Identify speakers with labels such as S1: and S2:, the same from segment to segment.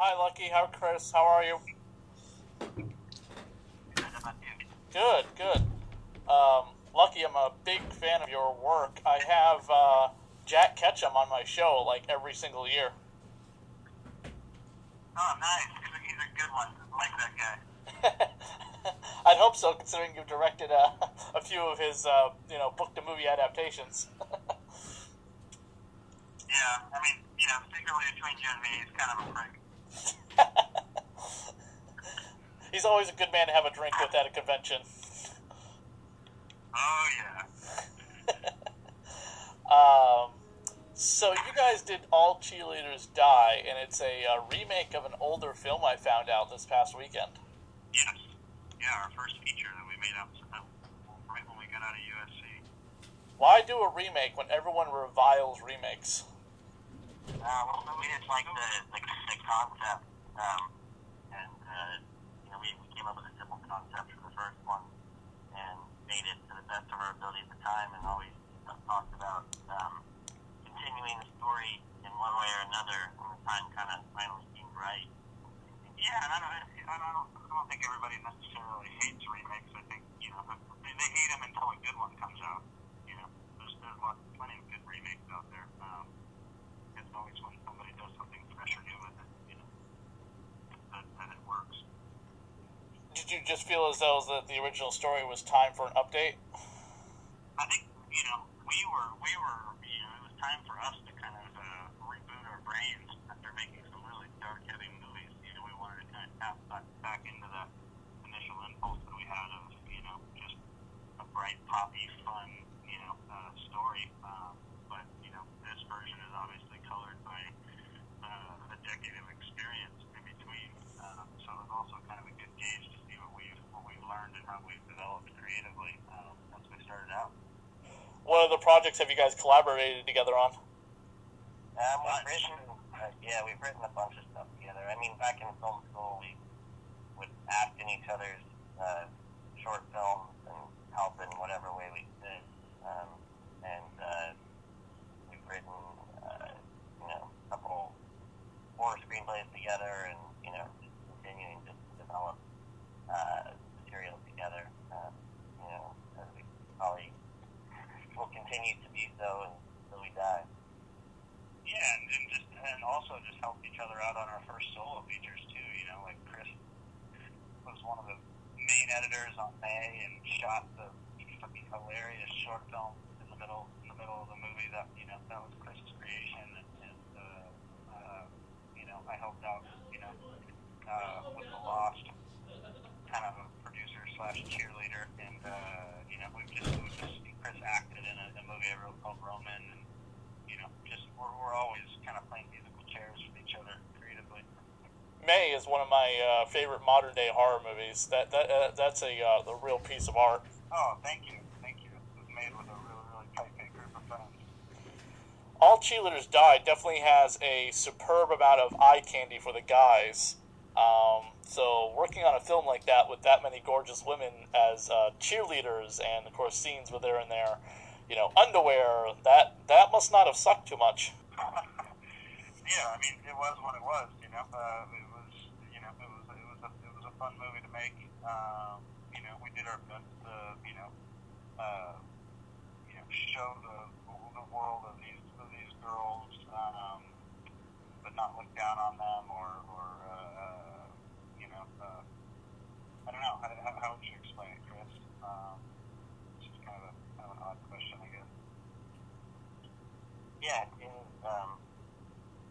S1: Hi, Lucky. How, Chris? How are you? Good, good. Lucky, I'm a big fan of your work. I have Jack Ketchum on my show like every single year.
S2: Oh, nice. He's a good one. I like that guy.
S1: I'd hope so, considering you've directed a few of his, book-to-movie adaptations.
S2: Yeah, I mean, secretly between you and me, he's kind of a prick.
S1: He's always a good man to have a drink with at a convention.
S2: Oh, yeah.
S1: So you guys did All Cheerleaders Die, and it's a remake of an older film I found out this past weekend.
S2: Yes. Yeah, our first feature that we made up right when we got out of USC.
S1: Why do a remake when everyone reviles remakes?
S2: Well, we just like the concept, and we came up with a simple concept for the first one, and made it to the best of our ability at the time, and always talked about continuing the story in one way or another when the time kind of finally seemed right. Yeah, and I don't think everybody necessarily hates remakes. I think they hate them until a good one comes out. There's plenty of good remakes out there. It's always when somebody does something fresh or new with it, that it works.
S1: Did you just feel as though that the original story was time for an update?
S2: I think we were it was time for us to kind of reboot our brains after making some really dark, heavy movies. We wanted to kind of tap back into that initial impulse that we had of just a bright, poppy, fun story. But this version is obviously colored by a decade of experience in between. So it's also kind of a good gauge to see what we've learned and how we've developed creatively once we started out.
S1: What other projects have you guys collaborated together on?
S2: We've written a bunch of stuff together. I mean, back in film school, we would act in each other's short films and help in whatever way we could. We've written, a couple horror screenplays together, and just continuing to develop material together. As we probably will continue to do so until we die. Yeah, and also just helped each other out on our first solo features too. Like Chris was one of the main editors on May and shot the fucking hilarious short film in the middle of the movie. That that was Chris's creation, and I helped out with the Lost, kind of a producer / cheerleader, and Chris acted in a movie I wrote called Roman, and we're always kind of playing musical chairs with each other creatively.
S1: May is one of my favorite modern day horror movies. That's the real piece of art.
S2: Oh, thank you. It was made with a really, really tight group of friends.
S1: All Cheerleaders Die definitely has a superb amount of eye candy for the guys. So working on a film like that with that many gorgeous women as cheerleaders, and of course scenes where they're in their underwear, that must not have sucked too much.
S2: Yeah, I mean, it was what it was. It was a fun movie to make. We did our best to show the world of these girls, but not look down on them or I don't know. How would you explain it, Chris? It's just kind of an odd question, I guess. Yeah, it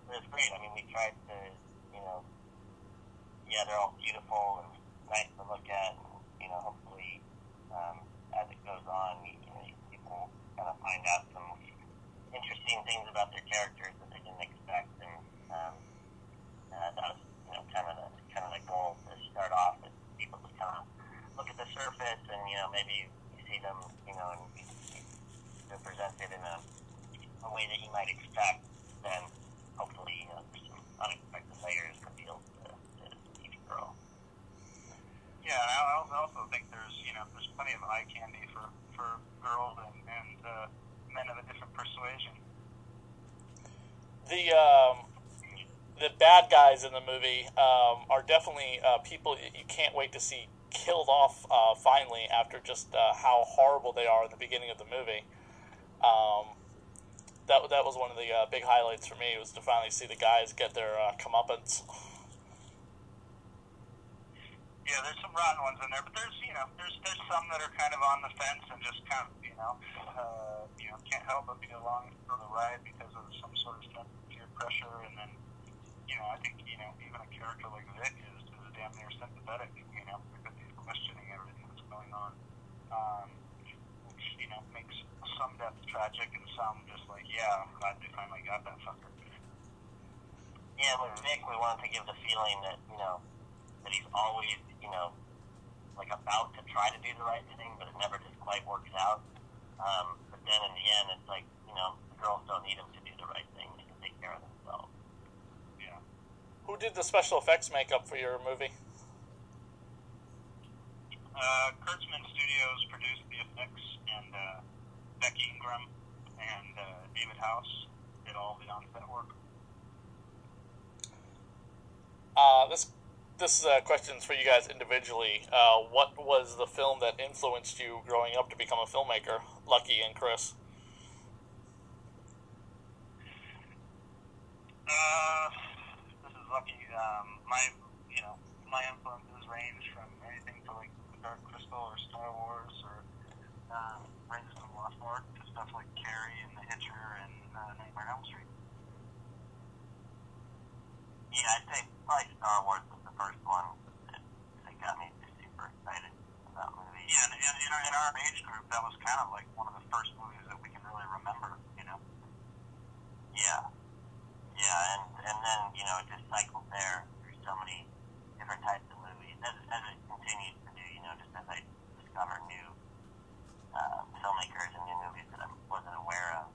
S2: was great. I mean, we tried to, they're all beautiful and nice to look at, and, hopefully, as it goes on, people kind of find out some interesting things about their characters that they didn't expect, and that was, kind of the goal to start off with people to kind of look at the surface, and, maybe you see them, and they're presented in a way that you might expect, then hopefully there's some unexpected layers revealed to each girl. Yeah, I also think there's plenty of eye candy for girls and men of a different persuasion.
S1: the bad guys in the movie are definitely people you can't wait to see killed off finally after just how horrible they are in the beginning of the movie. That was one of the big highlights for me, was to finally see the guys get their comeuppance.
S3: Yeah, there's some rotten ones in there, but there's some that are kind of on the fence and just kind of can't help but be along for the ride because of some sort of peer pressure, and then I think even a character like Vic is damn near sympathetic, because he's questioning everything that's going on, which makes some deaths tragic and some just like, yeah, I'm glad they finally got that fucker.
S2: Yeah, with Vic, we wanted to give the feeling that that he's always like about to try to do the right thing, but it never just quite works out. But then in the end, it's like the girls don't need him to do the right thing; they can take care of themselves.
S3: Yeah.
S1: Who did the special effects makeup for your movie?
S3: Kurtzman Studios produced the effects, and Beck Ingram and David House did all the on-set work.
S1: This question's for you guys individually. What was the film that influenced you growing up to become a filmmaker, Lucky and Chris?
S3: This is Lucky. My influences range from anything to like The Dark Crystal or Star Wars or Raiders of the Lost Ark to stuff like Carrie and The Hitcher and Nightmare on Elm Street.
S2: Yeah, I'd say probably Star Wars was the first one that got me super excited about movies.
S3: Yeah, and in our age group, that was kind of like one of the first movies that we can really remember,
S2: Yeah. Yeah, and then, it just cycled there through so many different types of movies. As it continues to do, just as I discover new filmmakers and new movies that I wasn't aware of.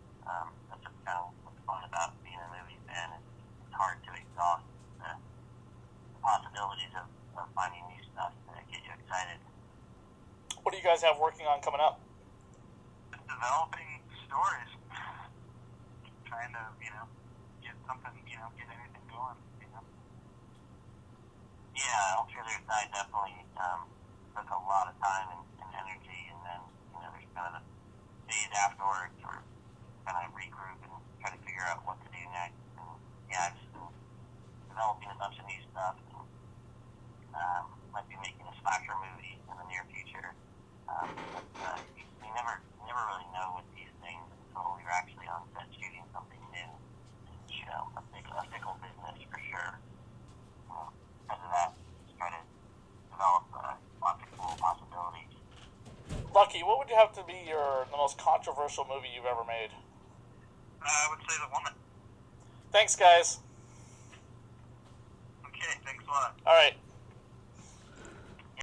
S2: That's just kind of what's fun about being a movie fan. It's hard to exhaust the possibilities of finding new stuff to get you excited.
S1: What do you guys have working on coming up?
S3: Just developing stories. Trying to, get something, get anything going,
S2: Yeah, All Cheerleaders Die definitely took a lot of time and energy, and then, there's kind of the days afterwards where kind of regroup and try to figure out what to do next. And yeah, I've just been developing a bunch of new stuff, and might be making a slasher movie in the near future. But you never really know with these things until you're actually on set shooting something new. A fickle business for sure. Because of that, just try to develop lots of cool possibilities.
S1: Lucky, what would you have to be the most controversial movie you've ever made?
S3: I would say The Woman.
S1: Thanks, guys.
S3: Okay, thanks a lot.
S1: All right.